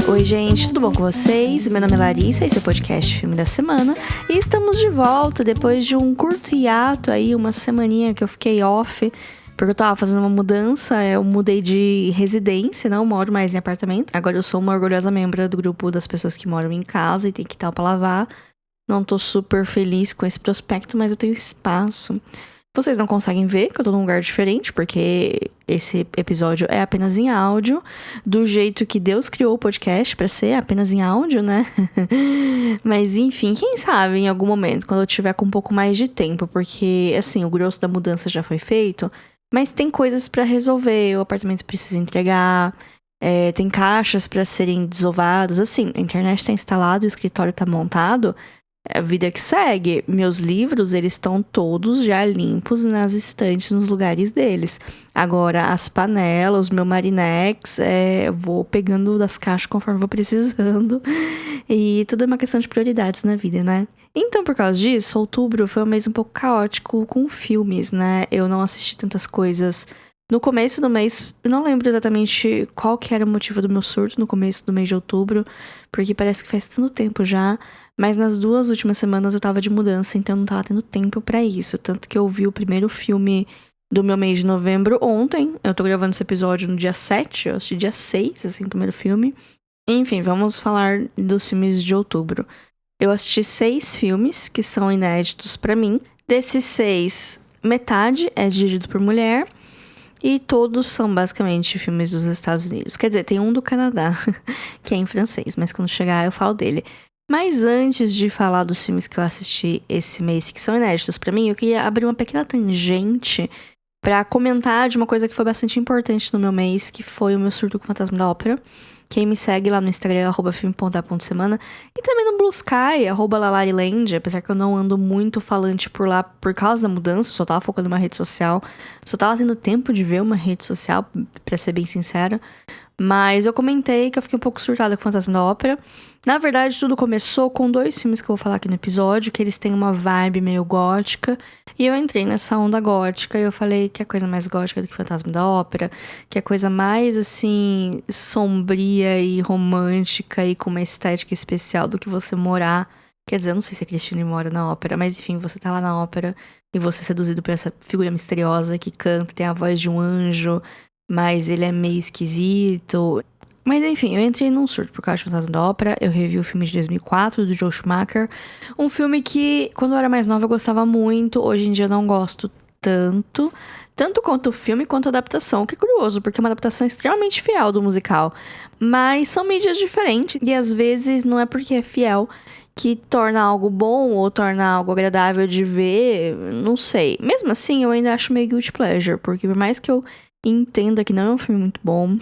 Oi gente, tudo bom com vocês? Meu nome é Larissa, esse é o podcast Filme da Semana. E estamos de volta depois de um curto hiato aí, uma semaninha que eu fiquei off, porque eu tava fazendo uma mudança, eu mudei de residência, não moro mais em apartamento. Agora eu sou uma orgulhosa membro do grupo das pessoas que moram em casa e tem quintal pra lavar. Não tô super feliz com esse prospecto, mas eu tenho espaço. Vocês não conseguem ver que eu tô num lugar diferente, porque esse episódio é apenas em áudio, do jeito que Deus criou o podcast pra ser apenas em áudio, né? Mas enfim, quem sabe em algum momento, quando eu tiver com um pouco mais de tempo, porque assim, o grosso da mudança já foi feito, mas tem coisas pra resolver, o apartamento precisa entregar, tem caixas pra serem desovadas, assim, a internet tá instalada, o escritório tá montado. É a vida que segue. Meus livros, eles estão todos já limpos nas estantes, nos lugares deles. Agora, as panelas, meu Marinex, eu vou pegando das caixas conforme vou precisando. E tudo é uma questão de prioridades na vida, né? Então, por causa disso, outubro foi um mês um pouco caótico com filmes, né? Eu não assisti tantas coisas. No começo do mês, eu não lembro exatamente qual que era o motivo do meu surto no começo do mês de outubro, porque parece que faz tanto tempo já, mas nas 2 últimas semanas eu tava de mudança, então eu não tava tendo tempo pra isso, tanto que eu vi o primeiro filme do meu mês de novembro ontem, eu tô gravando esse episódio no dia 7, eu assisti dia 6, assim, o primeiro filme. Enfim, vamos falar dos filmes de outubro. Eu assisti 6 filmes que são inéditos pra mim, desses 6, metade é dirigido por mulher, e todos são basicamente filmes dos Estados Unidos. Quer dizer, tem um do Canadá, que é em francês, mas quando chegar eu falo dele. Mas antes de falar dos filmes que eu assisti esse mês, que são inéditos pra mim, eu queria abrir uma pequena tangente pra comentar de uma coisa que foi bastante importante no meu mês, que foi o meu surto com o Fantasma da Ópera. Quem me segue lá no Instagram, @filme.da.semana, e também no Blue Sky, @lalariland, apesar que eu não ando muito falante por lá por causa da mudança, eu só tava focando numa rede social, só tava tendo tempo de ver uma rede social, pra ser bem sincera. Mas eu comentei que eu fiquei um pouco surtada com o Fantasma da Ópera. Na verdade, tudo começou com 2 filmes que eu vou falar aqui no episódio, que eles têm uma vibe meio gótica. E eu entrei nessa onda gótica e eu falei que é coisa mais gótica do que Fantasma da Ópera, que é coisa mais, assim, sombria e romântica e com uma estética especial do que você morar. Quer dizer, eu não sei se a Christine mora na ópera, mas enfim, você tá lá na ópera e você é seduzido por essa figura misteriosa que canta, tem a voz de um anjo, mas ele é meio esquisito. Mas enfim, eu entrei num surto por causa do Fantasma da Ópera. Eu revi o filme de 2004, do Joel Schumacher. Um filme que, quando eu era mais nova, eu gostava muito. Hoje em dia eu não gosto tanto. Tanto quanto o filme, quanto a adaptação. O que é curioso, porque é uma adaptação extremamente fiel do musical. Mas são mídias diferentes. E às vezes não é porque é fiel que torna algo bom ou torna algo agradável de ver. Não sei. Mesmo assim, eu ainda acho meio guilty pleasure. Porque por mais que eu entenda que não é um filme muito bom,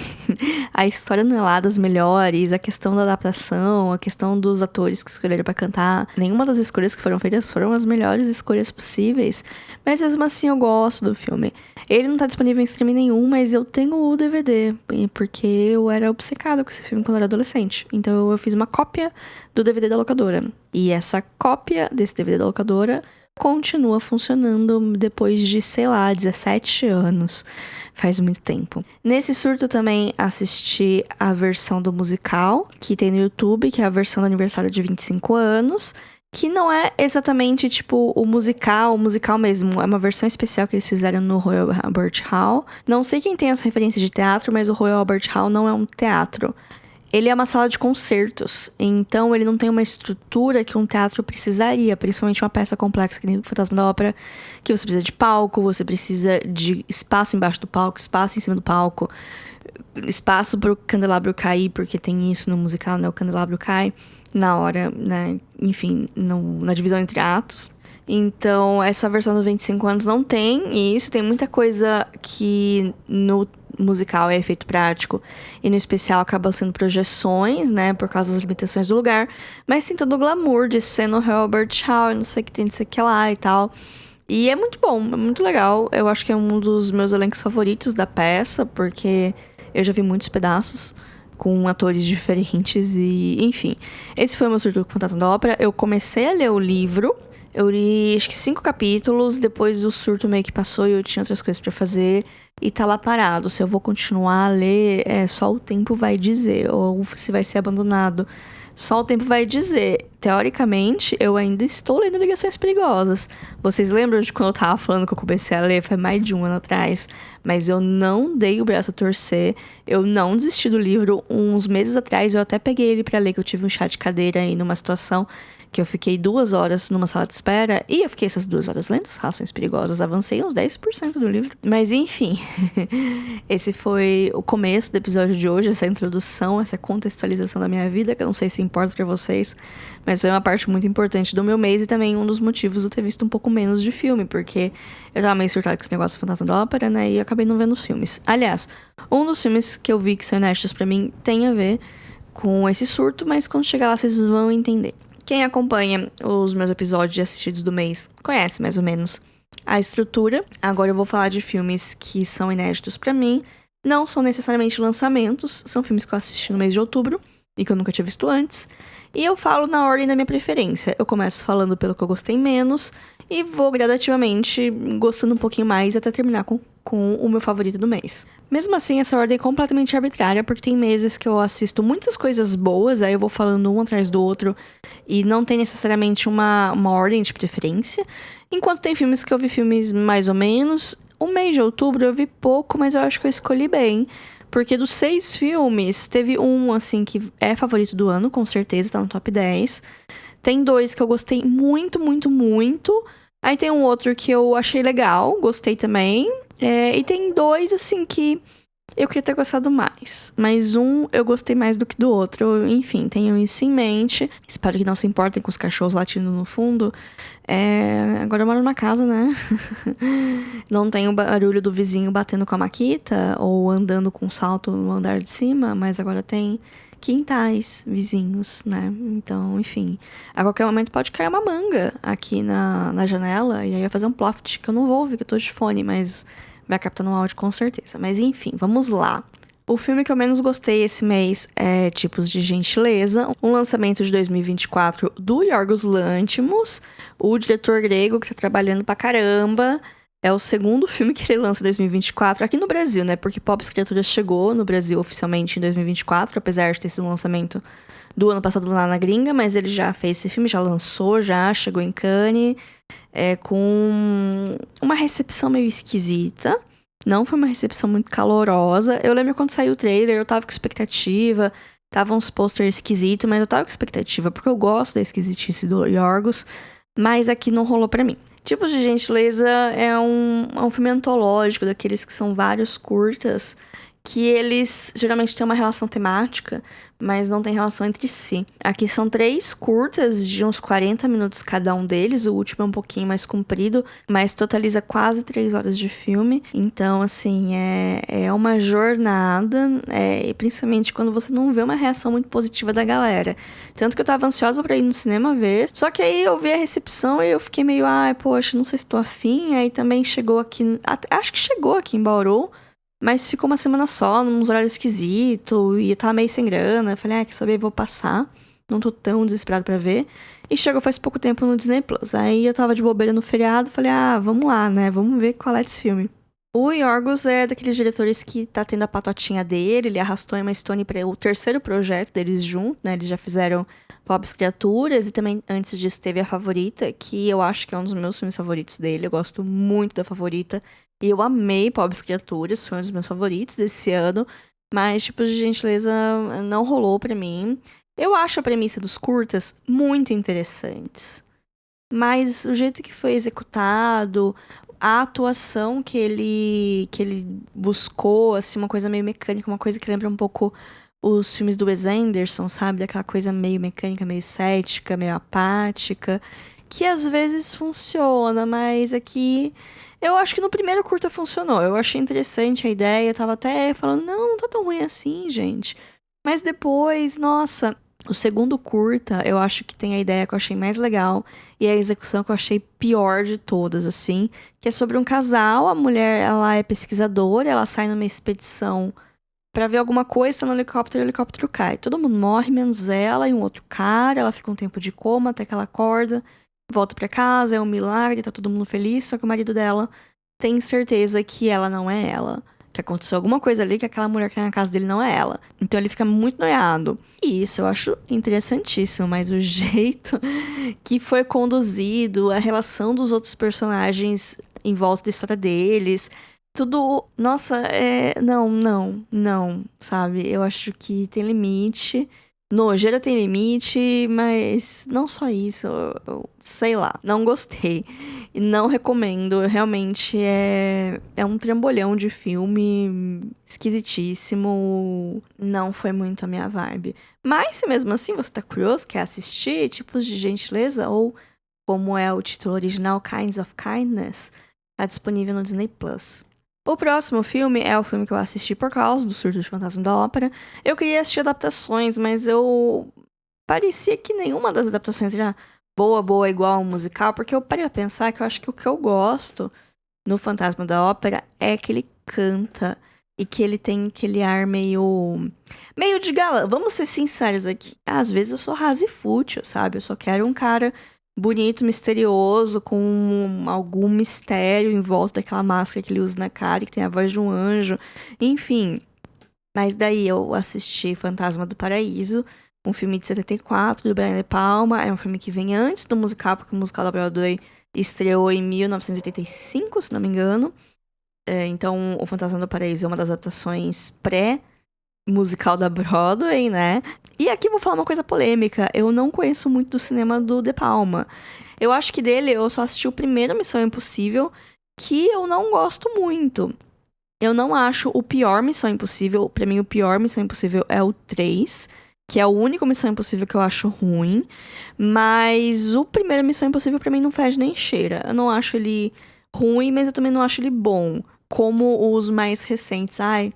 a história não é lá das melhores, a questão da adaptação, a questão dos atores que escolheram pra cantar, nenhuma das escolhas que foram feitas foram as melhores escolhas possíveis, mas mesmo assim eu gosto do filme. Ele não tá disponível em streaming nenhum, mas eu tenho o DVD, porque eu era obcecada com esse filme quando eu era adolescente, então eu fiz uma cópia do DVD da locadora, e essa cópia desse DVD da locadora continua funcionando depois de, sei lá, 17 anos. Faz muito tempo. Nesse surto eu também assisti a versão do musical, que tem no YouTube, que é a versão do aniversário de 25 anos, que não é exatamente, tipo, o musical mesmo. É uma versão especial que eles fizeram no Royal Albert Hall. Não sei quem tem as referências de teatro, mas o Royal Albert Hall não é um teatro. Ele é uma sala de concertos, então ele não tem uma estrutura que um teatro precisaria, principalmente uma peça complexa que nem o Fantasma da Ópera, que você precisa de palco, você precisa de espaço embaixo do palco, espaço em cima do palco, espaço pro candelabro cair, porque tem isso no musical, né? O candelabro cai na hora, né? Enfim, na divisão entre atos. Então, essa versão dos 25 anos não tem isso, tem muita coisa que no musical é efeito prático e no especial acabam sendo projeções, né, por causa das limitações do lugar, mas tem todo o glamour de ser no Albert Hall, não sei o que tem, não sei o que lá e tal. E é muito bom, é muito legal. Eu acho que é um dos meus elencos favoritos da peça, porque eu já vi muitos pedaços com atores diferentes e, enfim. Esse foi o meu surto com o Fantasma da Ópera. Eu comecei a ler o livro, eu li acho que 5 capítulos, depois o surto meio que passou e eu tinha outras coisas pra fazer. e tá lá parado. Se eu vou continuar a ler, só o tempo vai dizer, ou se vai ser abandonado. Só o tempo vai dizer. Teoricamente, eu ainda estou lendo Ligações Perigosas. Vocês lembram de quando eu tava falando que eu comecei a ler? Foi mais de um ano atrás. Mas eu não dei o braço a torcer. Eu não desisti do livro. Uns meses atrás, eu até peguei ele pra ler, que eu tive um chá de cadeira aí numa situação que eu fiquei 2 horas numa sala de espera. E eu fiquei essas 2 horas lendo as Relações Perigosas. Avancei uns 10% do livro. Mas enfim, esse foi o começo do episódio de hoje. Essa introdução, essa contextualização da minha vida, que eu não sei se importa pra vocês, mas foi uma parte muito importante do meu mês e também um dos motivos de eu ter visto um pouco menos de filme, porque eu tava meio surtada com esse negócio do Fantasma da Ópera, né, e eu acabei não vendo os filmes. Aliás, um dos filmes que eu vi que são inéditos pra mim tem a ver com esse surto, mas quando chegar lá vocês vão entender. Quem acompanha os meus episódios assistidos do mês conhece mais ou menos a estrutura. Agora eu vou falar de filmes que são inéditos pra mim. Não são necessariamente lançamentos, são filmes que eu assisti no mês de outubro e que eu nunca tinha visto antes. E eu falo na ordem da minha preferência. Eu começo falando pelo que eu gostei menos e vou gradativamente gostando um pouquinho mais até terminar com o meu favorito do mês. Mesmo assim, essa ordem é completamente arbitrária, porque tem meses que eu assisto muitas coisas boas, aí eu vou falando um atrás do outro e não tem necessariamente uma ordem de preferência. Enquanto tem filmes que eu vi filmes mais ou menos. O mês de outubro eu vi pouco, mas eu acho que eu escolhi bem. Porque dos 6 filmes, teve um, assim, que é favorito do ano, com certeza, tá no top 10. Tem 2 que eu gostei muito, muito, muito. Aí tem um outro que eu achei legal, gostei também. E tem 2, assim, que eu queria ter gostado mais. Mas um eu gostei mais do que do outro. Enfim, tenham isso em mente. Espero que não se importem com os cachorros latindo no fundo. Agora eu moro numa casa, né? Não tem o barulho do vizinho batendo com a maquita ou andando com salto no andar de cima, mas agora tem quintais vizinhos, né? Então, enfim. A qualquer momento pode cair uma manga aqui na janela e aí vai fazer um ploft que eu não vou ouvir, que eu tô de fone, mas vai captar no áudio com certeza. Mas enfim, vamos lá. O filme que eu menos gostei esse mês é Tipos de Gentileza, um lançamento de 2024 do Yorgos Lanthimos, o diretor grego que tá trabalhando pra caramba. É o segundo filme que ele lança em 2024, aqui no Brasil, né? Porque Pobres Criaturas chegou no Brasil oficialmente em 2024, apesar de ter sido um lançamento do ano passado lá na gringa, mas ele já fez esse filme, já lançou, já chegou em Cannes, com uma recepção meio esquisita. Não foi uma recepção muito calorosa. Eu lembro quando saiu o trailer, eu tava com expectativa. Tava uns posters esquisitos, mas eu tava com expectativa, porque eu gosto da esquisitice do Yorgos. Mas aqui não rolou pra mim. Tipos de Gentileza é um filme antológico, daqueles que são vários curtas, que eles geralmente têm uma relação temática, mas não tem relação entre si. Aqui são 3 curtas de uns 40 minutos cada um deles, o último é um pouquinho mais comprido, mas totaliza quase 3 horas de filme. Então, assim, é uma jornada, e principalmente quando você não vê uma reação muito positiva da galera. Tanto que eu tava ansiosa pra ir no cinema ver, só que aí eu vi a recepção e eu fiquei meio, poxa, não sei se tô afim. Aí também chegou aqui, acho que chegou aqui em Bauru, mas ficou uma semana só, num horário esquisito, e eu tava meio sem grana. Eu falei, quer saber, vou passar. Não tô tão desesperado pra ver. E chegou faz pouco tempo no Disney Plus. Aí eu tava de bobeira no feriado, falei, vamos lá, né? Vamos ver qual é desse filme. O Yorgos é daqueles diretores que tá tendo a patotinha dele. Ele arrastou a Emma Stone para o terceiro projeto deles junto, né? Eles já fizeram Pobres Criaturas e também antes disso teve A Favorita, que eu acho que é um dos meus filmes favoritos dele. Eu gosto muito da Favorita. E eu amei Pobres Criaturas, foi um dos meus favoritos desse ano. Mas Tipos de Gentileza não rolou pra mim. Eu acho a premissa dos curtas muito interessantes. Mas o jeito que foi executado, a atuação que ele buscou, assim, uma coisa meio mecânica, uma coisa que lembra um pouco os filmes do Wes Anderson, sabe? Daquela coisa meio mecânica, meio cética, meio apática, que às vezes funciona, mas aqui eu acho que no primeiro curta funcionou. Eu achei interessante a ideia, eu tava até falando, não tá tão ruim assim, gente. Mas depois, nossa, o segundo curta, eu acho que tem a ideia que eu achei mais legal e a execução que eu achei pior de todas, assim, que é sobre um casal, a mulher, ela é pesquisadora, ela sai numa expedição pra ver alguma coisa, tá no helicóptero e o helicóptero cai. Todo mundo morre, menos ela e um outro cara, ela fica um tempo de coma até que ela acorda, volta pra casa, é um milagre, tá todo mundo feliz, só que o marido dela tem certeza que ela não é ela. Que aconteceu alguma coisa ali que aquela mulher que tá na casa dele não é ela. Então ele fica muito noiado. E isso eu acho interessantíssimo, mas o jeito que foi conduzido, a relação dos outros personagens em volta da história deles, tudo. Nossa, não, sabe? Eu acho que tem limite. Nojeira tem limite, mas não só isso, sei lá, não gostei. E não recomendo, realmente é um trambolhão de filme esquisitíssimo, não foi muito a minha vibe. Mas se mesmo assim você tá curioso, quer assistir, Tipos de Gentileza, ou como é o título original, Kinds of Kindness, tá disponível no Disney+. O próximo filme é o filme que eu assisti por causa do Surto de Fantasma da Ópera. Eu queria assistir adaptações, mas parecia que nenhuma das adaptações era boa, igual ao musical, porque eu parei a pensar que eu acho que o que eu gosto no Fantasma da Ópera é que ele canta e que ele tem aquele ar meio de galã. Vamos ser sinceros aqui. Às vezes eu sou rasa e fútil, sabe? Eu só quero um cara bonito, misterioso, com algum mistério em volta daquela máscara que ele usa na cara, que tem a voz de um anjo, enfim. Mas daí eu assisti Fantasma do Paraíso, um filme de 74, do Brian De Palma. É um filme que vem antes do musical, porque o musical da Broadway estreou em 1985, se não me engano. Então, o Fantasma do Paraíso é uma das adaptações musical da Broadway, né? E aqui vou falar uma coisa polêmica. Eu não conheço muito do cinema do De Palma. Eu acho que dele eu só assisti o primeiro Missão Impossível, que eu não gosto muito. Eu não acho o pior Missão Impossível. Pra mim, o pior Missão Impossível é o 3, que é o único Missão Impossível que eu acho ruim. Mas o primeiro Missão Impossível, pra mim, não fede nem cheira. Eu não acho ele ruim, mas eu também não acho ele bom. Como os mais recentes. Ai,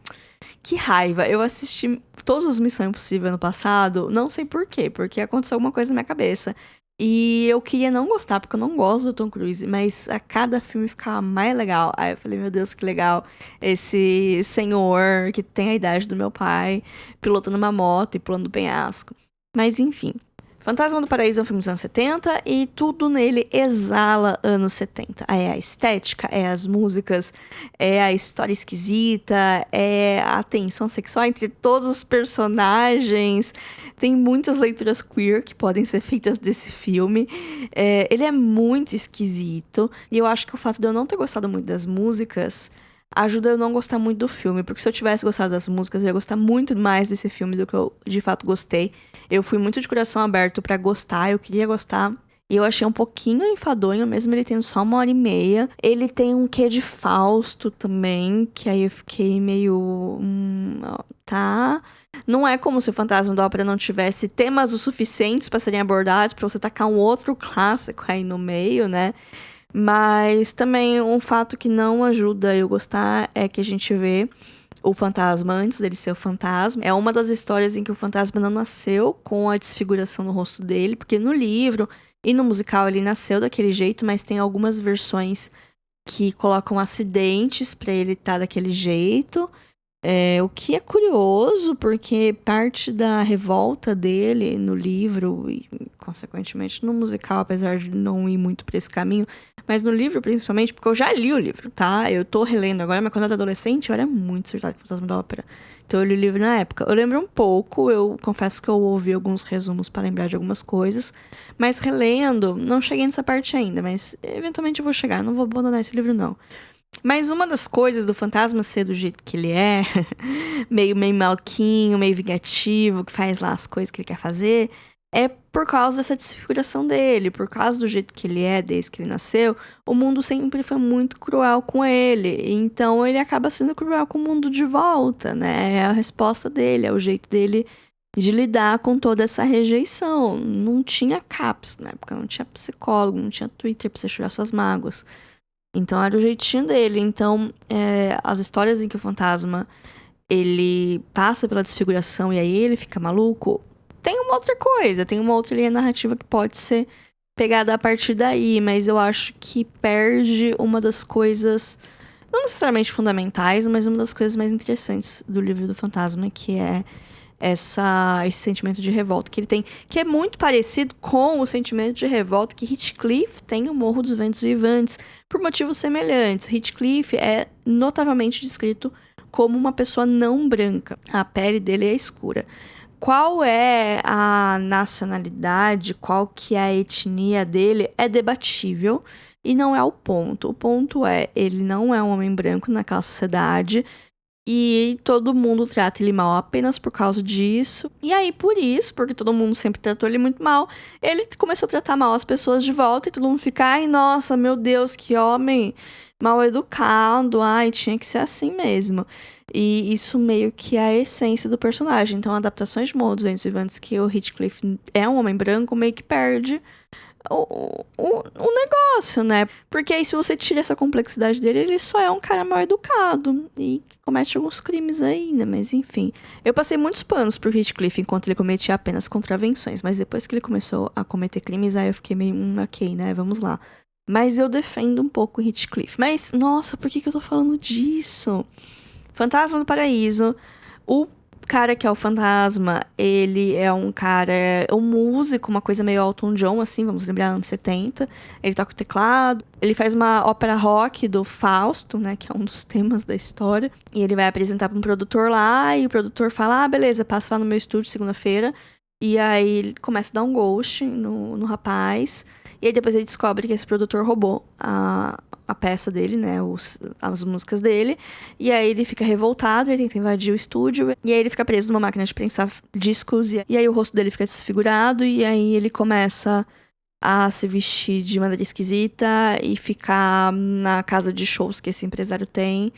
que raiva. Eu assisti todos os Missão Impossível ano passado, não sei por quê, porque aconteceu alguma coisa na minha cabeça. E eu queria não gostar, porque eu não gosto do Tom Cruise, mas a cada filme ficava mais legal. Aí eu falei, meu Deus, que legal. Esse senhor que tem a idade do meu pai, pilotando uma moto e pulando do penhasco. Mas enfim. Fantasma do Paraíso é um filme dos anos 70 e tudo nele exala anos 70. É a estética, é as músicas, é a história esquisita, é a tensão sexual entre todos os personagens. Tem muitas leituras queer que podem ser feitas desse filme. Ele é muito esquisito e eu acho que o fato de eu não ter gostado muito das músicas ajuda eu não gostar muito do filme, porque se eu tivesse gostado das músicas, eu ia gostar muito mais desse filme do que eu de fato gostei. Eu fui muito de coração aberto pra gostar, eu queria gostar. E eu achei um pouquinho enfadonho, mesmo ele tendo só 1h30. Ele tem um quê de Fausto também, que aí eu fiquei meio... tá... Não é como se o Fantasma da Ópera não tivesse temas o suficientes pra serem abordados, pra você tacar um outro clássico aí no meio, né? Mas também um fato que não ajuda eu gostar é que a gente vê o fantasma antes dele ser o fantasma. É uma das histórias em que o fantasma não nasceu com a desfiguração no rosto dele, porque no livro e no musical ele nasceu daquele jeito, mas tem algumas versões que colocam acidentes pra ele estar daquele jeito. O que é curioso, porque parte da revolta dele no livro e, consequentemente, no musical, apesar de não ir muito pra esse caminho, mas no livro, principalmente, porque eu já li o livro, tá? Eu tô relendo agora, mas quando eu era adolescente, eu era muito surtada com o Fantasma da Ópera. Então eu li o livro na época. Eu lembro um pouco, eu confesso que eu ouvi alguns resumos pra lembrar de algumas coisas, mas relendo, não cheguei nessa parte ainda, mas eventualmente eu vou chegar, não vou abandonar esse livro, não. Mas uma das coisas do fantasma ser do jeito que ele é, meio malquinho, meio vingativo, que faz lá as coisas que ele quer fazer, é por causa dessa desfiguração dele, por causa do jeito que ele é desde que ele nasceu, o mundo sempre foi muito cruel com ele, então ele acaba sendo cruel com o mundo de volta, né? É a resposta dele, é o jeito dele de lidar com toda essa rejeição. Não tinha CAPS na época, não tinha psicólogo, não tinha Twitter pra você chorar suas mágoas. Então era o jeitinho dele. Então, as histórias em que o fantasma ele passa pela desfiguração e aí ele fica maluco, tem uma outra coisa, tem uma outra linha narrativa que pode ser pegada a partir daí, mas eu acho que perde uma das coisas, não necessariamente fundamentais, mas uma das coisas mais interessantes do livro do fantasma, que é esse sentimento de revolta que ele tem, que é muito parecido com o sentimento de revolta que Heathcliff tem no Morro dos Ventos Vivantes, por motivos semelhantes. Heathcliff é notavelmente descrito como uma pessoa não branca. A pele dele é escura. Qual é a nacionalidade, qual que é a etnia dele, é debatível e não é o ponto. O ponto é, ele não é um homem branco naquela sociedade e todo mundo trata ele mal apenas por causa disso. E aí, por isso, porque todo mundo sempre tratou ele muito mal, ele começou a tratar mal as pessoas de volta e todo mundo fica, ai, nossa, meu Deus, que homem mal educado, ai, tinha que ser assim mesmo. E isso meio que é a essência do personagem. Então, adaptações de Morro dos Ventos Vivantes, que o Heathcliff é um homem branco, meio que perde o negócio, né? Porque aí, se você tira essa complexidade dele, ele só é um cara mal educado e comete alguns crimes ainda, mas enfim. Eu passei muitos panos pro Heathcliff enquanto ele cometia apenas contravenções, mas depois que ele começou a cometer crimes, aí eu fiquei meio, ok, né? Vamos lá. Mas eu defendo um pouco o Heathcliff. Mas, nossa, por que eu tô falando disso? Fantasma do Paraíso. O cara que é o fantasma, ele é um cara, um músico, uma coisa meio Elton John, assim, vamos lembrar, anos 70. Ele toca o teclado. Ele faz uma ópera rock do Fausto, né, que é um dos temas da história. E ele vai apresentar pra um produtor lá, e o produtor fala, beleza, passa lá no meu estúdio segunda-feira. E aí ele começa a dar um ghost no rapaz. E aí depois ele descobre que esse produtor roubou a peça dele, né, as músicas dele. E aí ele fica revoltado, ele tenta invadir o estúdio. E aí ele fica preso numa máquina de prensar discos. E aí o rosto dele fica desfigurado. E aí ele começa a se vestir de maneira esquisita e ficar na casa de shows que esse empresário tem.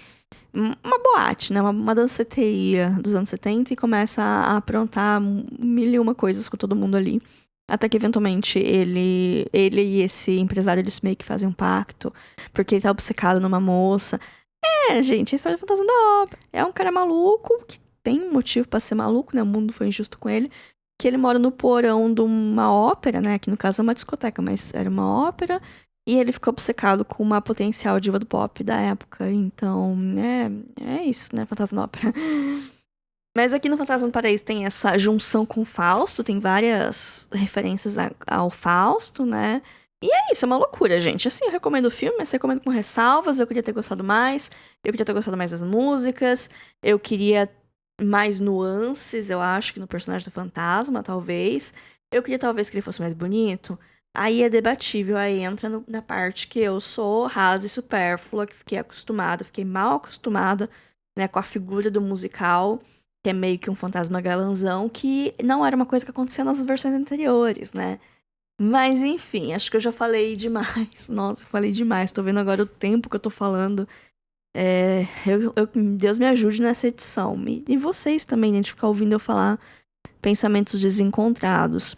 Uma boate, né? Uma danceteria dos anos 70 e começa a aprontar mil e uma coisas com todo mundo ali. Até que, eventualmente, ele e esse empresário, eles meio que fazem um pacto, porque ele tá obcecado numa moça. Gente, a história do Fantasma da Ópera. É um cara maluco, que tem um motivo pra ser maluco, né? O mundo foi injusto com ele. Que ele mora no porão de uma ópera, né? Que no caso é uma discoteca, mas era uma ópera. E ele ficou obcecado com uma potencial diva do pop da época. Então, é isso, né? Fantasma da Ópera. Mas aqui no Fantasma do Paraíso tem essa junção com o Fausto, tem várias referências ao Fausto, né? E é isso, é uma loucura, gente. Assim, eu recomendo o filme, mas recomendo com ressalvas. Eu queria ter gostado mais. Eu queria ter gostado mais das músicas. Eu queria mais nuances, eu acho, que no personagem do fantasma, talvez. Eu queria, talvez, que ele fosse mais bonito. Aí é debatível, aí entra na parte que eu sou rasa e supérflua, que fiquei mal acostumada, né, com a figura do musical, que é meio que um fantasma galanzão, que não era uma coisa que acontecia nas versões anteriores, né? Mas, enfim, acho que eu já falei demais. Nossa, eu falei demais. Tô vendo agora o tempo que eu tô falando. Deus me ajude nessa edição. E vocês também, né, de ficar ouvindo eu falar pensamentos desencontrados.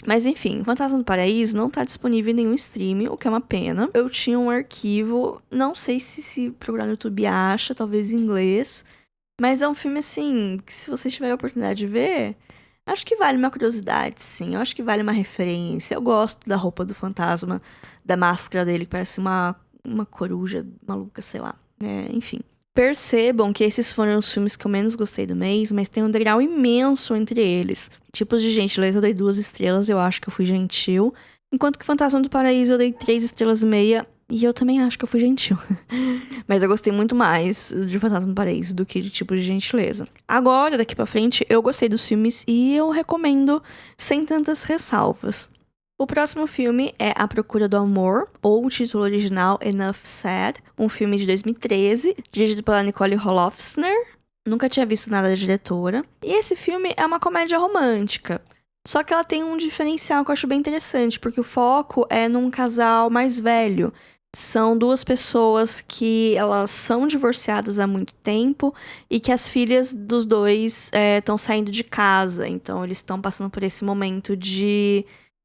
Mas, enfim, Fantasma do Paraíso não tá disponível em nenhum stream, o que é uma pena. Eu tinha um arquivo, não sei se procurar no YouTube acha, talvez em inglês. Mas é um filme, assim, que se você tiver a oportunidade de ver, acho que vale uma curiosidade, sim. Eu acho que vale uma referência. Eu gosto da roupa do fantasma, da máscara dele, que parece uma coruja maluca, sei lá. Enfim. Percebam que esses foram os filmes que eu menos gostei do mês, mas tem um degrau imenso entre eles. Tipos de gentileza, eu dei 2 estrelas, eu acho que eu fui gentil. Enquanto que Fantasma do Paraíso eu dei 3 estrelas e meia, e eu também acho que eu fui gentil. Mas eu gostei muito mais de Fantasma do Paraíso do que de Tipos de Gentileza. Agora, daqui pra frente, eu gostei dos filmes e eu recomendo sem tantas ressalvas. O próximo filme é A Procura do Amor, ou o título original Enough Said, um filme de 2013, dirigido pela Nicole Holofcener. Nunca tinha visto nada da diretora. E esse filme é uma comédia romântica. Só que ela tem um diferencial que eu acho bem interessante, porque o foco é num casal mais velho. São 2 pessoas que elas são divorciadas há muito tempo e que as filhas dos dois estão saindo de casa. Então eles estão passando por esse momento de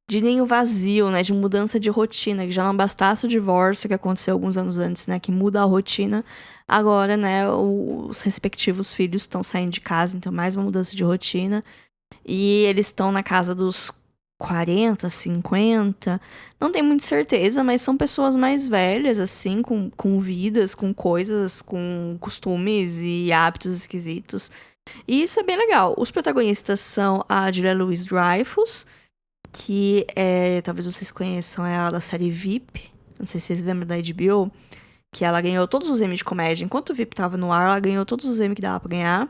ninho vazio, né, de mudança de rotina, que já não bastasse o divórcio que aconteceu alguns anos antes, né, que muda a rotina, agora, né, os respectivos filhos estão saindo de casa, então mais uma mudança de rotina, e eles estão na casa dos 40, 50, não tenho muita certeza, mas são pessoas mais velhas, assim, com vidas, com coisas, com costumes e hábitos esquisitos, E isso é bem legal. Os protagonistas são a Julia Louis-Dreyfus, que talvez vocês conheçam ela da série VIP. Não sei se vocês lembram da HBO, que ela ganhou todos os Emmy de comédia. Enquanto o VIP tava no ar, ela ganhou todos os Emmy que dava pra ganhar.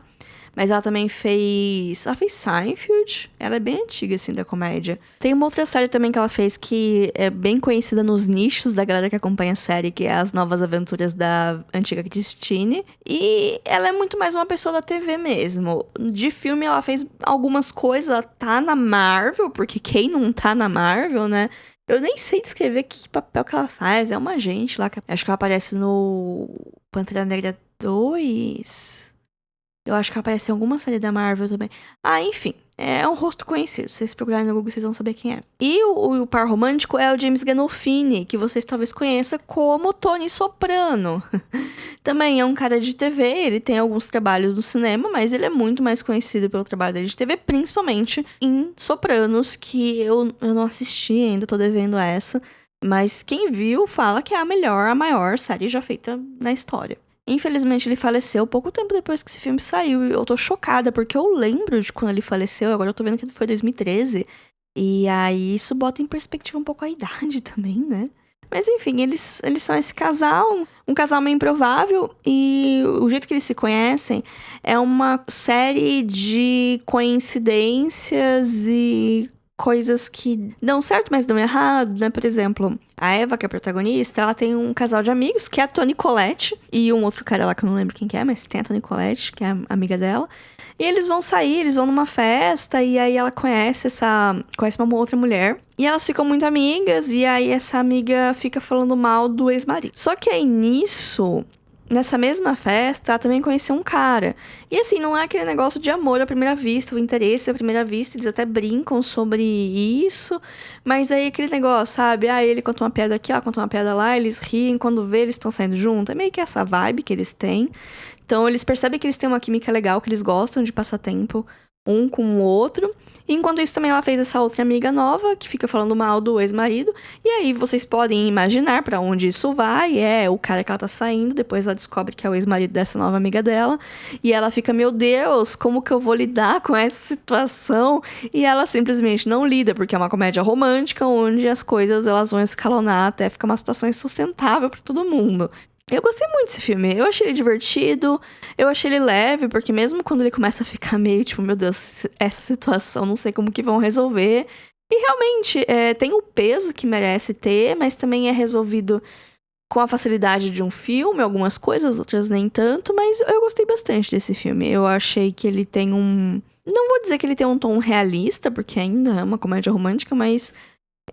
Mas ela também fez... Ela fez Seinfeld. Ela é bem antiga, assim, da comédia. Tem uma outra série também que ela fez que é bem conhecida nos nichos da galera que acompanha a série, que é As Novas Aventuras da antiga Christine. E ela é muito mais uma pessoa da TV mesmo. De filme, ela fez algumas coisas. Ela tá na Marvel, porque quem não tá na Marvel, né? Eu nem sei descrever que papel que ela faz. É uma agente lá. Acho que ela aparece no Pantera Negra 2... Eu acho que aparece em alguma série da Marvel também. Ah, enfim. É um rosto conhecido. Se vocês procurarem no Google, vocês vão saber quem é. E o par romântico é o James Gandolfini, que vocês talvez conheçam como Tony Soprano. Também é um cara de TV, ele tem alguns trabalhos no cinema, mas ele é muito mais conhecido pelo trabalho dele de TV, principalmente em Sopranos, que eu não assisti ainda, tô devendo essa. Mas quem viu fala que é a maior série já feita na história. Infelizmente, ele faleceu pouco tempo depois que esse filme saiu. E eu tô chocada, porque eu lembro de quando ele faleceu. Agora eu tô vendo que foi 2013. E aí, isso bota em perspectiva um pouco a idade também, né? Mas enfim, eles são esse casal. Um casal meio improvável. E o jeito que eles se conhecem é uma série de coincidências e coisas que dão certo, mas dão errado, né? Por exemplo, a Eva, que é a protagonista, ela tem um casal de amigos, que é a Toni Collette, e um outro cara lá que eu não lembro quem que é, mas tem a Toni Collette, que é a amiga dela. E eles vão sair, eles vão numa festa, e aí ela conhece uma outra mulher. E elas ficam muito amigas, e aí essa amiga fica falando mal do ex-marido. Só que aí nisso... Nessa mesma festa, ela também conheceu um cara. E assim, não é aquele negócio de amor à primeira vista, o interesse à primeira vista, eles até brincam sobre isso. Mas aí aquele negócio, sabe? Ah, ele conta uma piada aqui, ela conta uma piada lá, eles riem, quando vê, eles estão saindo juntos. É meio que essa vibe que eles têm. Então, eles percebem que eles têm uma química legal, que eles gostam de passar tempo um com o outro. E enquanto isso, também ela fez essa outra amiga nova, que fica falando mal do ex-marido. E aí, vocês podem imaginar pra onde isso vai. É o cara que ela tá saindo, depois ela descobre que é o ex-marido dessa nova amiga dela. E ela fica, meu Deus, como que eu vou lidar com essa situação? E ela simplesmente não lida, porque é uma comédia romântica, onde as coisas elas vão escalonar até ficar uma situação insustentável pra todo mundo. Eu gostei muito desse filme. Eu achei ele divertido, eu achei ele leve, porque mesmo quando ele começa a ficar meio, tipo, meu Deus, essa situação, não sei como que vão resolver. E realmente, tem o peso que merece ter, mas também é resolvido com a facilidade de um filme, algumas coisas, outras nem tanto, mas eu gostei bastante desse filme. Eu achei que ele tem um... Não vou dizer que ele tem um tom realista, porque ainda é uma comédia romântica, mas...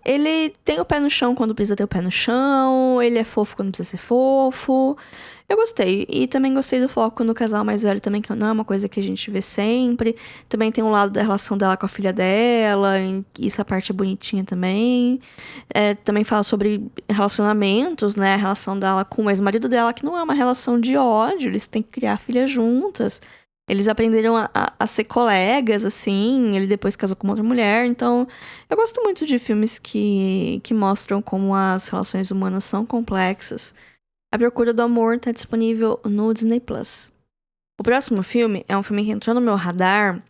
Ele tem o pé no chão quando precisa ter o pé no chão, ele é fofo quando precisa ser fofo. Eu gostei. E também gostei do foco no casal mais velho também, que não é uma coisa que a gente vê sempre. Também tem um lado da relação dela com a filha dela, e essa parte é bonitinha também. Também fala sobre relacionamentos, né? A relação dela com o ex-marido dela, que não é uma relação de ódio, eles têm que criar a filha juntas. Eles aprenderam a ser colegas, assim. Ele depois casou com uma outra mulher. Então, eu gosto muito de filmes que mostram como as relações humanas são complexas. A Procura do Amor tá disponível no Disney+. O próximo filme é um filme que entrou no meu radar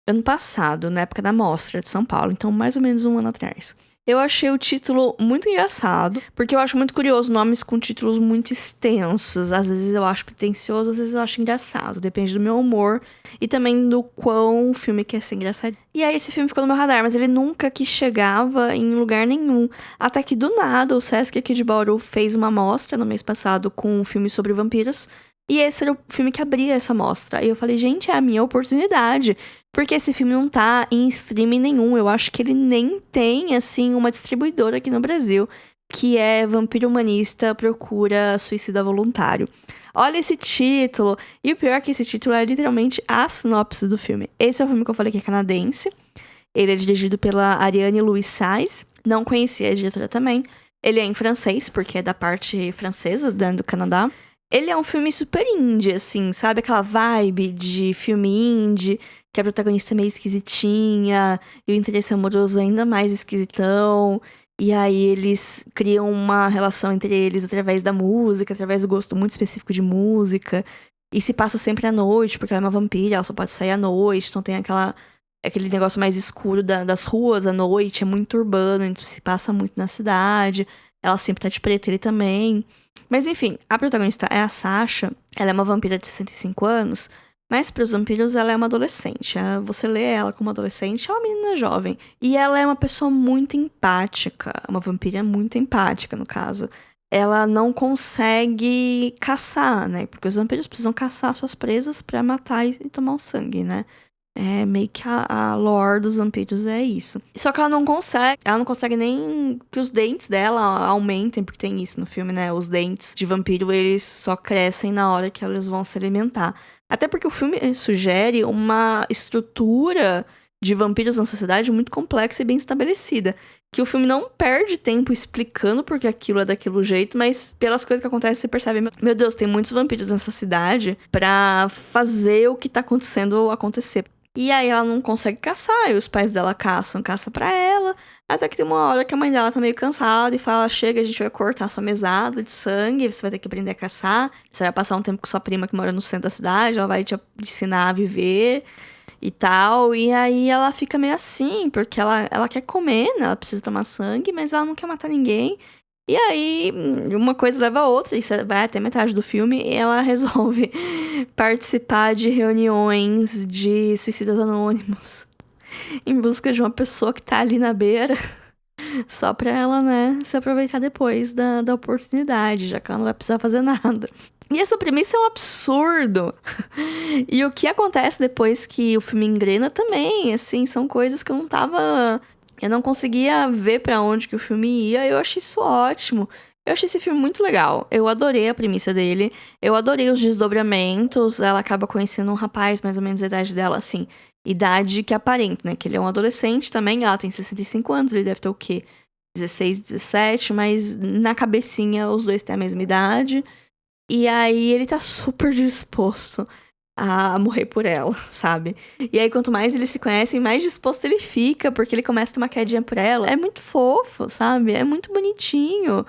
ano passado, na época da Mostra de São Paulo. Então, mais ou menos um ano atrás. Eu achei o título muito engraçado, porque eu acho muito curioso nomes com títulos muito extensos. Às vezes eu acho pretencioso, às vezes eu acho engraçado. Depende do meu humor e também do quão o filme quer ser engraçado. E aí esse filme ficou no meu radar, mas ele nunca que chegava em lugar nenhum. Até que do nada o Sesc aqui de Bauru fez uma mostra no mês passado com um filme sobre vampiros. E esse era o filme que abria essa mostra. E eu falei, gente, é a minha oportunidade. Porque esse filme não tá em streaming nenhum. Eu acho que ele nem tem, assim, uma distribuidora aqui no Brasil. Que é Vampiro Humanista Procura Suicida Voluntário. Olha esse título. E o pior é que esse título é literalmente a sinopse do filme. Esse é o filme que eu falei que é canadense. Ele é dirigido pela Ariane Louis Sais. Não conhecia a diretora também. Ele é em francês, porque é da parte francesa, do Canadá. Ele é um filme super indie, assim, sabe? Aquela vibe de filme indie, que a protagonista é meio esquisitinha, e o interesse amoroso ainda mais esquisitão. E aí eles criam uma relação entre eles através da música, através do gosto muito específico de música. E se passa sempre à noite, porque ela é uma vampira, ela só pode sair à noite. Então tem aquele negócio mais escuro das ruas à noite, é muito urbano, então se passa muito na cidade. Ela sempre tá de preto, ele também. Mas enfim, a protagonista é a Sasha. Ela é uma vampira de 65 anos. Mas para os vampiros ela é uma adolescente. Você lê ela como adolescente, é uma menina jovem. E ela é uma pessoa muito empática. Uma vampira muito empática, no caso. Ela não consegue caçar, né? Porque os vampiros precisam caçar suas presas pra matar e tomar o sangue, né? É meio que a lore dos vampiros é isso. Só que ela não consegue nem que os dentes dela aumentem, porque tem isso no filme, né? Os dentes de vampiro, eles só crescem na hora que eles vão se alimentar. Até porque o filme sugere uma estrutura de vampiros na sociedade muito complexa e bem estabelecida. Que o filme não perde tempo explicando porque aquilo é daquele jeito, mas pelas coisas que acontecem você percebe, meu Deus, tem muitos vampiros nessa cidade pra fazer o que tá acontecendo acontecer. E aí ela não consegue caçar, e os pais dela caçam pra ela, até que tem uma hora que a mãe dela tá meio cansada e fala, chega, a gente vai cortar sua mesada de sangue, você vai ter que aprender a caçar, você vai passar um tempo com sua prima que mora no centro da cidade, ela vai te ensinar a viver e tal, e aí ela fica meio assim, porque ela quer comer, né, ela precisa tomar sangue, mas ela não quer matar ninguém. E aí, uma coisa leva a outra, isso vai até metade do filme, e ela resolve participar de reuniões de suicidas anônimos em busca de uma pessoa que tá ali na beira, só pra ela, né, se aproveitar depois da oportunidade, já que ela não vai precisar fazer nada. E essa premissa é um absurdo. E o que acontece depois que o filme engrena também, assim, são coisas que eu não conseguia ver pra onde que o filme ia, eu achei isso ótimo. Eu achei esse filme muito legal. Eu adorei a premissa dele. Eu adorei os desdobramentos. Ela acaba conhecendo um rapaz, mais ou menos a idade dela, assim. Idade que aparenta, né? Que ele é um adolescente também. Ela tem 65 anos, ele deve ter o quê? 16, 17, mas na cabecinha os dois têm a mesma idade. E aí ele tá super disposto a morrer por ela, sabe? E aí, quanto mais eles se conhecem, mais disposto ele fica, porque ele começa a ter uma quedinha por ela. É muito fofo, sabe? É muito bonitinho.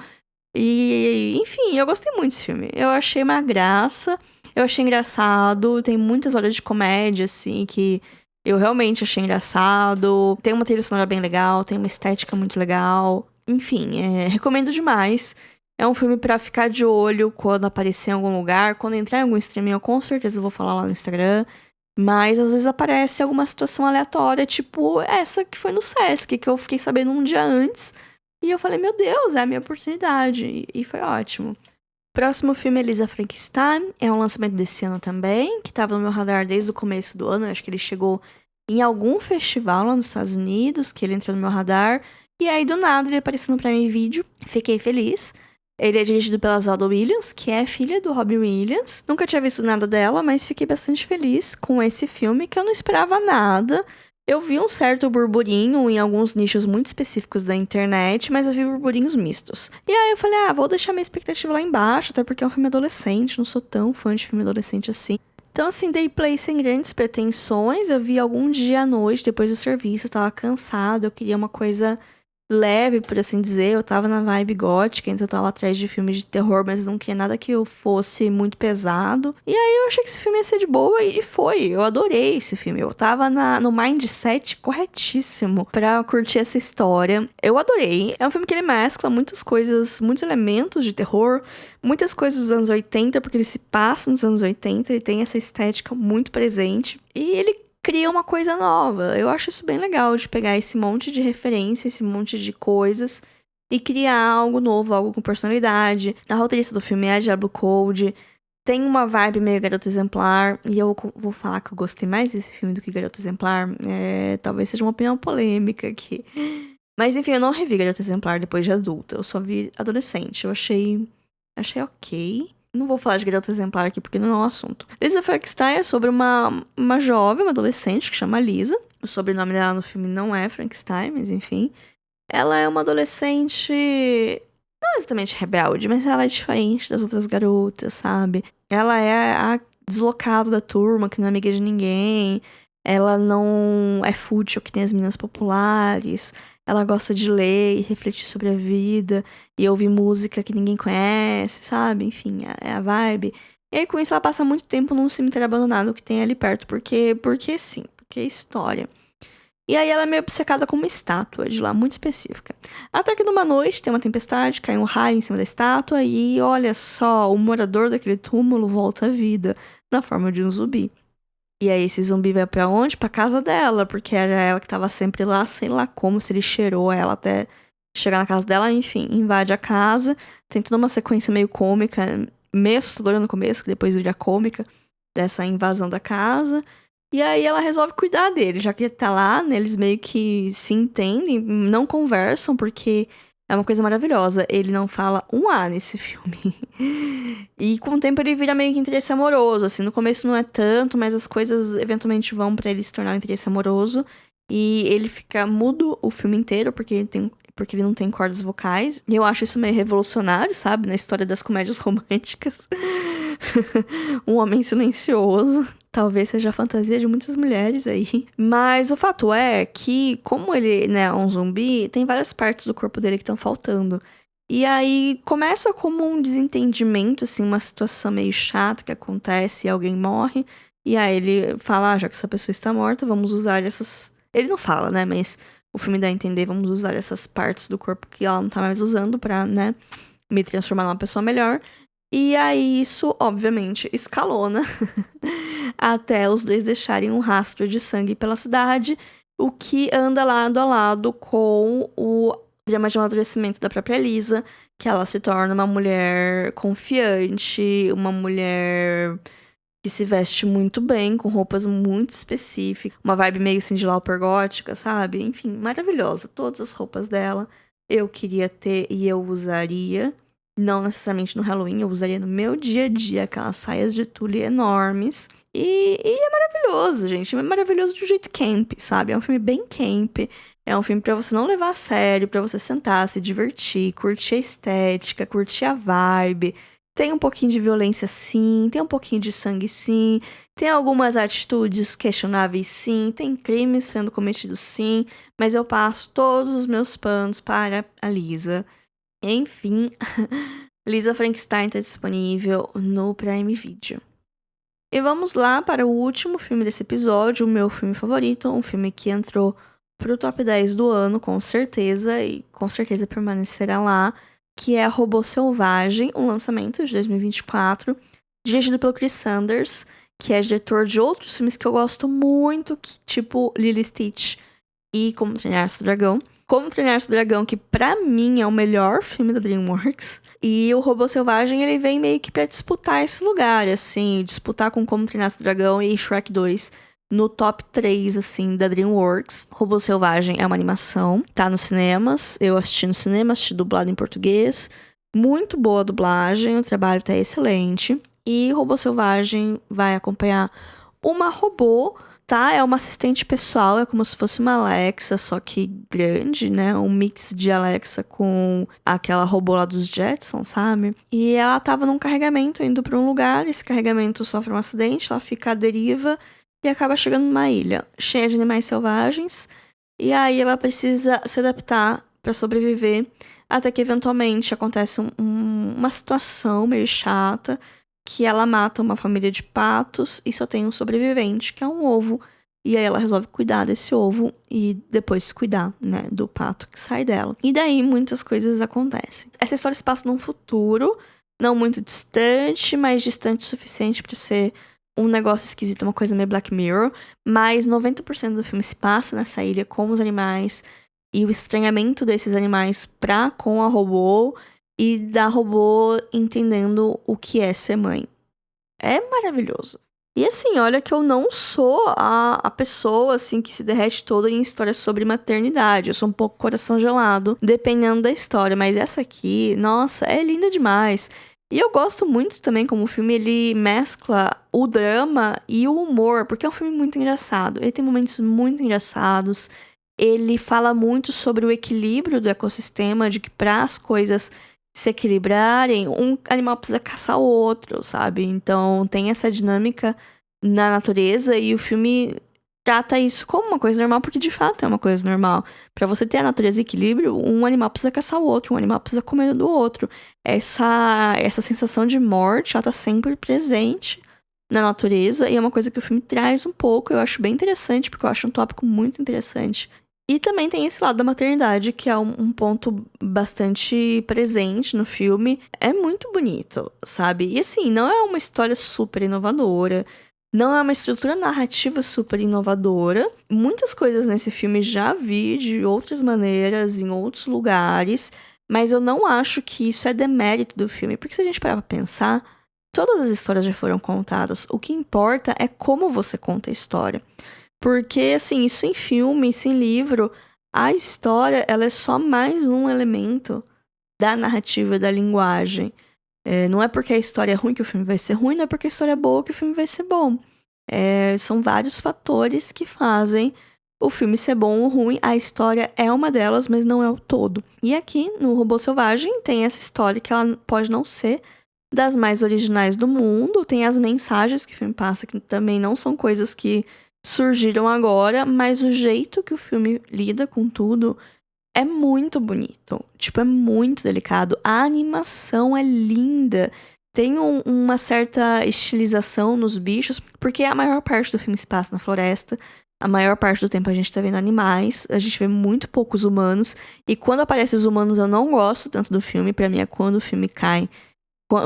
E, enfim, eu gostei muito desse filme. Eu achei uma graça, eu achei engraçado, tem muitas horas de comédia, assim, que eu realmente achei engraçado. Tem uma trilha sonora bem legal, tem uma estética muito legal. Enfim, recomendo demais. É um filme pra ficar de olho quando aparecer em algum lugar. Quando entrar em algum streaming, eu com certeza vou falar lá no Instagram. Mas às vezes aparece alguma situação aleatória, tipo essa que foi no Sesc, que eu fiquei sabendo um dia antes. E eu falei, meu Deus, é a minha oportunidade. E foi ótimo. Próximo filme, Elisa Frankenstein. É um lançamento desse ano também, que tava no meu radar desde o começo do ano. Eu acho que ele chegou em algum festival lá nos Estados Unidos, que ele entrou no meu radar. E aí, do nada, ele apareceu no Prime Video. Fiquei feliz. Ele é dirigido pela Zelda Williams, que é filha do Robin Williams. Nunca tinha visto nada dela, mas fiquei bastante feliz com esse filme, que eu não esperava nada. Eu vi um certo burburinho em alguns nichos muito específicos da internet, mas eu vi burburinhos mistos. E aí eu falei, vou deixar minha expectativa lá embaixo, até porque é um filme adolescente, não sou tão fã de filme adolescente assim. Então, assim, dei play sem grandes pretensões. Eu vi algum dia à noite, depois do serviço, eu tava cansado, eu queria uma coisa leve, por assim dizer. Eu tava na vibe gótica, então eu tava atrás de filmes de terror, mas não queria nada que eu fosse muito pesado. E aí eu achei que esse filme ia ser de boa e foi. Eu adorei esse filme. Eu tava no mindset corretíssimo pra curtir essa história. Eu adorei. É um filme que ele mescla muitas coisas, muitos elementos de terror, muitas coisas dos anos 80, porque ele se passa nos anos 80, ele tem essa estética muito presente. E ele cria uma coisa nova. Eu acho isso bem legal, de pegar esse monte de referência, esse monte de coisas e criar algo novo, algo com personalidade. A roteirista do filme é a Diablo Code. Tem uma vibe meio Garota Exemplar. E eu vou falar que eu gostei mais desse filme do que Garota Exemplar. Talvez seja uma opinião polêmica aqui. Mas enfim, eu não revi Garota Exemplar depois de adulta. Eu só vi adolescente. Eu achei ok. Não vou falar de Garota Exemplar aqui porque não é um assunto. Lisa Frankenstein é sobre uma jovem, uma adolescente que chama Lisa. O sobrenome dela no filme não é Frankenstein, mas enfim. Ela é uma adolescente não exatamente rebelde, mas ela é diferente das outras garotas, sabe? Ela é a deslocada da turma, que não é amiga de ninguém. Ela não é fútil, que tem as meninas populares. Ela gosta de ler e refletir sobre a vida. E ouvir música que ninguém conhece, sabe? Enfim, é a vibe. E aí, com isso, ela passa muito tempo num cemitério abandonado que tem ali perto, porque sim, porque é história. E aí ela é meio obcecada com uma estátua de lá, muito específica. Até que numa noite tem uma tempestade, cai um raio em cima da estátua e olha só, o morador daquele túmulo volta à vida, na forma de um zumbi. E aí esse zumbi vai pra onde? Pra casa dela, porque era ela que tava sempre lá, sei lá como, se ele cheirou ela até chegar na casa dela, enfim, invade a casa. Tem toda uma sequência meio cômica, meio assustadora no começo, que depois vira cômica, dessa invasão da casa. E aí ela resolve cuidar dele, já que ele tá lá, né, eles meio que se entendem, não conversam, porque é uma coisa maravilhosa. Ele não fala um A nesse filme. E com o tempo ele vira meio que interesse amoroso, assim. No começo não é tanto, mas as coisas eventualmente vão pra ele se tornar um interesse amoroso. E ele fica mudo o filme inteiro, porque ele não tem cordas vocais. E eu acho isso meio revolucionário, sabe? Na história das comédias românticas. Um homem silencioso. Talvez seja a fantasia de muitas mulheres aí. Mas o fato é que, como ele, né, é um zumbi, tem várias partes do corpo dele que estão faltando. E aí começa como um desentendimento, assim, uma situação meio chata que acontece e alguém morre. E aí ele fala, já que essa pessoa está morta, vamos usar essas... Ele não fala, né, mas o filme dá a entender, vamos usar essas partes do corpo que ela não tá mais usando pra, né, me transformar numa pessoa melhor. E aí isso, obviamente, escalona até os dois deixarem um rastro de sangue pela cidade, o que anda lado a lado com o drama de amadurecimento da própria Lisa, que ela se torna uma mulher confiante, uma mulher que se veste muito bem, com roupas muito específicas, uma vibe meio Cyndi Lauper gótica, sabe? Enfim, maravilhosa. Todas as roupas dela eu queria ter e eu usaria. Não necessariamente no Halloween, eu usaria no meu dia a dia aquelas saias de tule enormes. E é maravilhoso, gente. É maravilhoso de um jeito camp, sabe? É um filme bem camp. É um filme pra você não levar a sério, pra você sentar, se divertir, curtir a estética, curtir a vibe. Tem um pouquinho de violência, sim. Tem um pouquinho de sangue, sim. Tem algumas atitudes questionáveis, sim. Tem crimes sendo cometidos, sim. Mas eu passo todos os meus panos para a Lisa. Enfim, Lisa Frankenstein está disponível no Prime Video. E vamos lá para o último filme desse episódio, o meu filme favorito, um filme que entrou pro top 10 do ano, com certeza, e com certeza permanecerá lá, que é Robô Selvagem, um lançamento de 2024, dirigido pelo Chris Sanders, que é diretor de outros filmes que eu gosto muito, tipo Lilo e Stitch e Como Treinar Seu Dragão. Como Treinar Seu Dragão, que pra mim é o melhor filme da DreamWorks. E o Robô Selvagem, ele vem meio que pra disputar esse lugar, assim. Disputar com Como Treinar Seu Dragão e Shrek 2 no top 3, assim, da DreamWorks. Robô Selvagem é uma animação, tá nos cinemas. Eu assisti no cinema, assisti dublado em português. Muito boa a dublagem, o trabalho tá excelente. E Robô Selvagem vai acompanhar uma robô, tá? É uma assistente pessoal, é como se fosse uma Alexa, só que grande, né? Um mix de Alexa com aquela robô lá dos Jetsons, sabe? E ela tava num carregamento indo pra um lugar, esse carregamento sofre um acidente, ela fica à deriva e acaba chegando numa ilha cheia de animais selvagens. E aí ela precisa se adaptar pra sobreviver, até que eventualmente acontece uma situação meio chata, que ela mata uma família de patos e só tem um sobrevivente, que é um ovo. E aí ela resolve cuidar desse ovo e depois cuidar, né, do pato que sai dela. E daí muitas coisas acontecem. Essa história se passa num futuro não muito distante, mas distante o suficiente pra ser um negócio esquisito, uma coisa meio Black Mirror. Mas 90% do filme se passa nessa ilha com os animais e o estranhamento desses animais pra com a robô e da robô entendendo o que é ser mãe. É maravilhoso. E assim, olha que eu não sou a pessoa, assim, que se derrete toda em histórias sobre maternidade. Eu sou um pouco coração gelado, dependendo da história. Mas essa aqui, nossa, é linda demais. E eu gosto muito também como o filme, ele mescla o drama e o humor, porque é um filme muito engraçado. Ele tem momentos muito engraçados. Ele fala muito sobre o equilíbrio do ecossistema, de que para as coisas se equilibrarem, um animal precisa caçar o outro, sabe? Então tem essa dinâmica na natureza e o filme trata isso como uma coisa normal, porque de fato é uma coisa normal. Pra você ter a natureza e equilíbrio, um animal precisa caçar o outro, um animal precisa comer do outro. Essa sensação de morte, ela tá sempre presente na natureza, e é uma coisa que o filme traz um pouco, eu acho bem interessante, porque eu acho um tópico muito interessante. E também tem esse lado da maternidade, que é um ponto bastante presente no filme. É muito bonito, sabe? E assim, não é uma história super inovadora, não é uma estrutura narrativa super inovadora. Muitas coisas nesse filme já vi de outras maneiras, em outros lugares, mas eu não acho que isso é demérito do filme, porque se a gente parar pra pensar, todas as histórias já foram contadas. O que importa é como você conta a história. Porque, assim, isso em filme, isso em livro, a história, ela é só mais um elemento da narrativa, da linguagem. Não é porque a história é ruim que o filme vai ser ruim, não é porque a história é boa que o filme vai ser bom. São vários fatores que fazem o filme ser bom ou ruim. A história é uma delas, mas não é o todo. E aqui, no Robô Selvagem, tem essa história que ela pode não ser das mais originais do mundo. Tem as mensagens que o filme passa, que também não são coisas que surgiram agora, mas o jeito que o filme lida com tudo é muito bonito. Tipo, é muito delicado. A animação é linda. Tem uma certa estilização nos bichos, porque a maior parte do filme se passa na floresta. A maior parte do tempo a gente tá vendo animais. A gente vê muito poucos humanos. E quando aparecem os humanos, eu não gosto tanto do filme. Pra mim é quando o filme cai.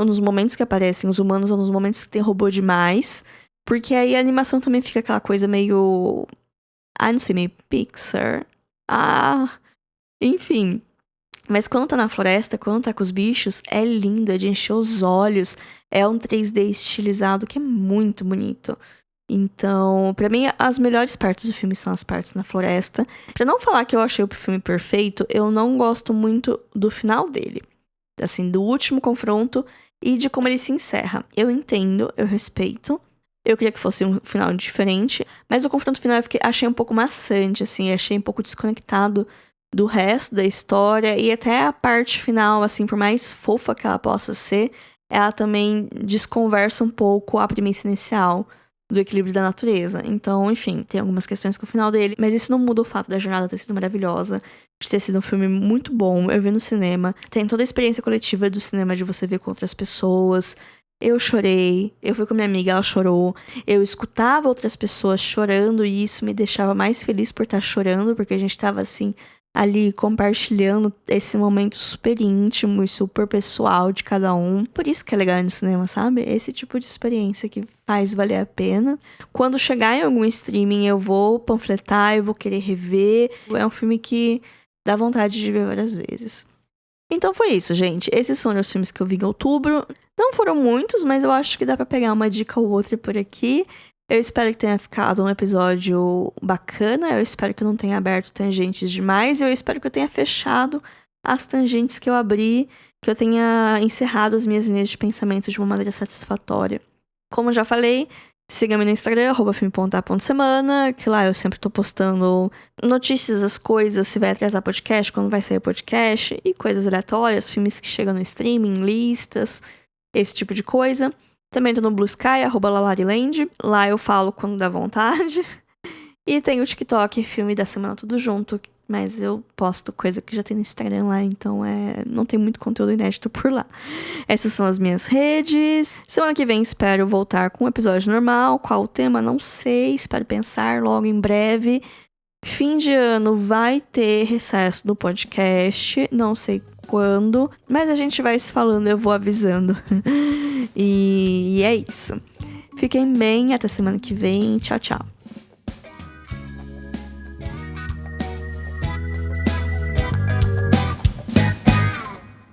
Nos momentos que aparecem os humanos ou nos momentos que tem robô demais. Porque aí a animação também fica aquela coisa meio... não sei, meio Pixar. Enfim. Mas quando tá na floresta, quando tá com os bichos, é lindo, é de encher os olhos. É um 3D estilizado que é muito bonito. Então, pra mim, as melhores partes do filme são as partes na floresta. Pra não falar que eu achei o filme perfeito, eu não gosto muito do final dele. Assim, do último confronto e de como ele se encerra. Eu entendo, eu respeito. Eu queria que fosse um final diferente, mas o confronto final achei um pouco maçante, assim, achei um pouco desconectado do resto da história, e até a parte final, assim, por mais fofa que ela possa ser, ela também desconversa um pouco a premissa inicial do equilíbrio da natureza. Então, enfim, tem algumas questões com o final dele, mas isso não muda o fato da jornada ter sido maravilhosa, de ter sido um filme muito bom. Eu vi no cinema, tem toda a experiência coletiva do cinema de você ver com outras pessoas. Eu chorei, eu fui com minha amiga, ela chorou. Eu escutava outras pessoas chorando e isso me deixava mais feliz por estar chorando, porque a gente tava assim, ali compartilhando esse momento super íntimo e super pessoal de cada um. Por isso que é legal ir no cinema, sabe? Esse tipo de experiência que faz valer a pena. Quando chegar em algum streaming, eu vou panfletar, eu vou querer rever. É um filme que dá vontade de ver várias vezes. Então foi isso, gente. Esses foram os filmes que eu vi em outubro. Não foram muitos, mas eu acho que dá pra pegar uma dica ou outra por aqui. Eu espero que tenha ficado um episódio bacana. Eu espero que eu não tenha aberto tangentes demais. Eu espero que eu tenha fechado as tangentes que eu abri. Que eu tenha encerrado as minhas linhas de pensamento de uma maneira satisfatória. Como já falei, siga-me no Instagram, @filme.a.semana, que lá eu sempre tô postando notícias das coisas, se vai atrasar podcast, quando vai sair podcast, e coisas aleatórias, filmes que chegam no streaming, listas, esse tipo de coisa. Também tô no Blue Sky, @lalariland, lá eu falo quando dá vontade. E tem o TikTok, filme da semana tudo junto, mas eu posto coisa que já tem no Instagram lá, então não tem muito conteúdo inédito por lá. Essas são as minhas redes. Semana que vem espero voltar com um episódio normal. Qual o tema? Não sei, espero pensar logo em breve. Fim de ano vai ter recesso do podcast, não sei quando, mas a gente vai se falando, eu vou avisando. E é isso. Fiquem bem, até semana que vem. Tchau, tchau.